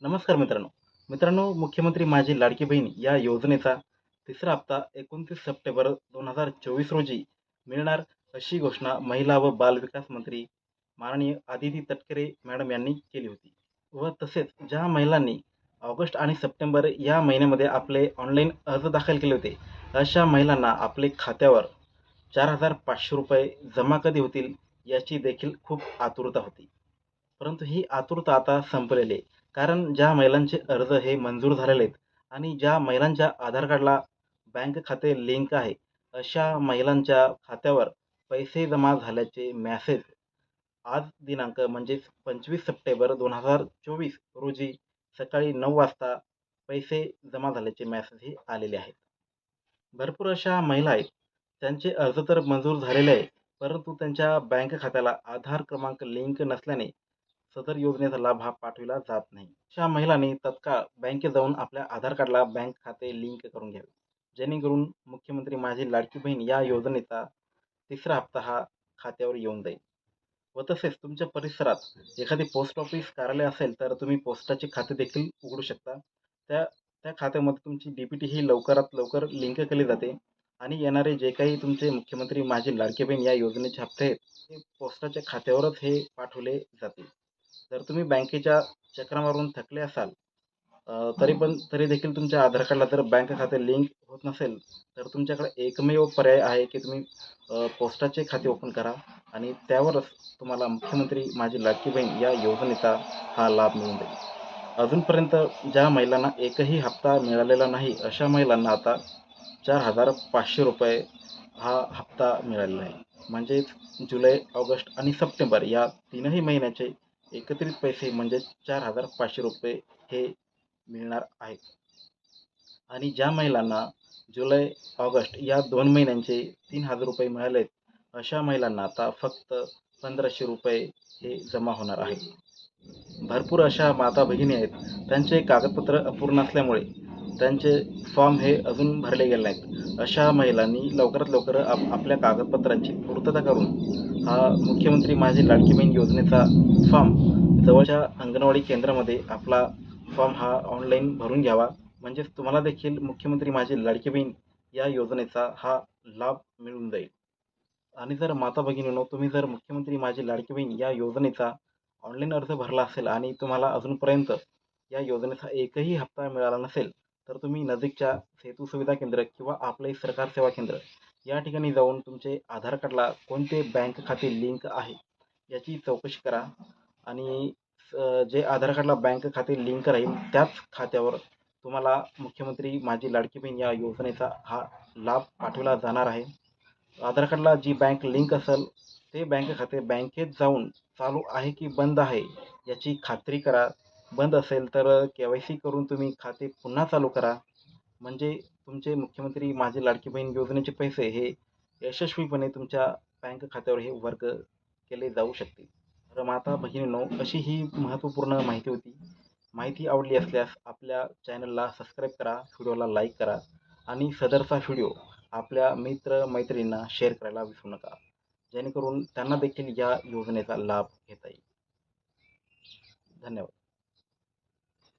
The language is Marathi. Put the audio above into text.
नमस्कार मित्रांनो. मित्रांनो, मुख्यमंत्री माझी लाडकी बहीण या योजनेचा तिसरा हप्ता 29 सप्टेंबर 2024 रोजी मिळणार अशी घोषणा महिला व बालविकास मंत्री माननीय आदिती तटकरे मॅडम यांनी केली होती. व तसेच ज्या महिलांनी ऑगस्ट आणि सप्टेंबर या महिन्यामध्ये आपले ऑनलाईन अर्ज दाखल केले होते, अशा महिलांना आपले खात्यावर ₹4,500 जमा कधी होतील याची देखील खूप आतुरता होती. परंतु ही आतुरता आता संपलेली आहे. कारण ज्या महिलांचे अर्ज हे मंजूर झालेले आहेत आणि ज्या महिलांच्या आधार कार्डला बँक खाते लिंक आहे, अशा महिलांच्या खात्यावर पैसे जमा झाल्याचे मेसेज आज दिनांक म्हणजेच 25 सप्टेंबर 2024 रोजी सकाळी 9 वाजता पैसे जमा झाल्याचे मेसेजही आलेले आहेत. भरपूर अशा महिला आहेत, त्यांचे अर्ज तर मंजूर झालेले आहे, परंतु त्यांच्या बँक खात्याला आधार क्रमांक लिंक नसल्याने सदर योजनेचा लाभ हा पाठविला जात नाही. अशा महिलांनी तत्काळ बँकेत जाऊन आपल्या आधार कार्डला बँक खाते लिंक करून घ्यावे, जेणेकरून मुख्यमंत्री माझी लाडकी बहीण या योजनेचा तिसरा हप्ता हा खात्यावर येऊन जाईल. व तसेच तुमच्या परिसरात एखादी पोस्ट ऑफिस कार्यालय असेल, तर तुम्ही पोस्टाचे खाते देखील उघडू शकता. त्या त्या खात्यामध्ये तुमची डी-पी-टी ही लवकरात लवकर लिंक केली जाते आणि येणारे जे काही तुमचे मुख्यमंत्री माझी लाडकी बहीण या योजनेचे हप्ते आहेत, ते पोस्टाच्या खात्यावरच हे पाठवले जातील. जर तुम्ही बँकेच्या चकरा मारून थकले असाल, तरी देखील तुमच्या आधार कार्डला जर बँक खाते लिंक होत नसेल, तर तुमच्याकडे एकमेव पर्याय आहे की तुम्ही पोस्टाचे खाते ओपन करा आणि त्यावरच तुम्हाला मुख्यमंत्री माझी लाडकी बहीण या योजनेचा हा लाभ मिळून जाईल. अजूनपर्यंत ज्या महिलांना एकही हप्ता मिळालेला नाही, अशा महिलांना आता ₹4,500 हा हप्ता मिळालेला आहे. म्हणजेच जुलै, ऑगस्ट आणि सप्टेंबर या तीनही महिन्याचे एकत्रित पैसे म्हणजे ₹4,500 हे मिळणार आहेत. आणि ज्या महिलांना जुलै, ऑगस्ट या 2 महिन्यांचे ₹3,000 मिळाले आहेत, अशा महिलांना आता फक्त ₹1,500 हे जमा होणार आहेत. भरपूर अशा माता भगिनी आहेत, त्यांचे कागदपत्र अपूर्ण असल्यामुळे त्यांचे फॉर्म हे अजून भरले गेले नाहीत. अशा महिलांनी लवकरात लवकर आपल्या कागदपत्रांची पूर्तता करून हा मुख्यमंत्री माझी लाडकी बहीण योजनेचा फॉर्म जवळच्या अंगणवाडी केंद्रामध्ये आपला फॉर्म हा ऑनलाईन भरून घ्यावा. म्हणजेच तुम्हाला देखील मुख्यमंत्री माझी लाडकी बहीण या योजनेचा हा लाभ मिळून जाईल. आणि जर माता भगिनींनो, तुम्ही जर मुख्यमंत्री माझी लाडकी बहीण या योजनेचा ऑनलाईन अर्ज भरला असेल आणि तुम्हाला अजूनपर्यंत या योजनेचा एकही हप्ता मिळाला नसेल, तर तुम्ही नजीकच्या सेतू सुविधा केंद्र किंवा आपले सरकार सेवा केंद्र या ठिकाणी जाऊन तुमचे आधार कार्डला कोणते बँक खाते लिंक आहे याची चौकशी करा आणि जे आधार कार्डला बँक खाते लिंक राहील त्याच खात्यावर तुम्हाला मुख्यमंत्री माझी लाडकी बहीण या योजनेचा हा लाभ पाठवला जाणार आहे. आधार कार्डला जी बँक लिंक असेल, ते बँक खाते बँकेत जाऊन चालू आहे की बंद आहे याची खात्री करा. बंद असेल तर के-वाय-सी करून तुम्ही खाते पुन्हा चालू करा. म्हणजे तुमचे मुख्यमंत्री माझी लाडकी बहीण योजनेचे पैसे हे यशस्वीपणे तुमच्या बँक खात्यावर हे वर्ग केले जाऊ शकतील. तर माता भगिनींनो, अशी ही महत्त्वपूर्ण माहिती होती. माहिती आवडली असल्यास आपल्या चॅनलला सबस्क्राईब करा, व्हिडिओला लाईक करा आणि सदरचा व्हिडिओ आपल्या मित्र-मैत्रिणींना शेअर करायला विसरू नका, जेणेकरून त्यांना देखील या योजनेचा लाभ घेता येईल. धन्यवाद.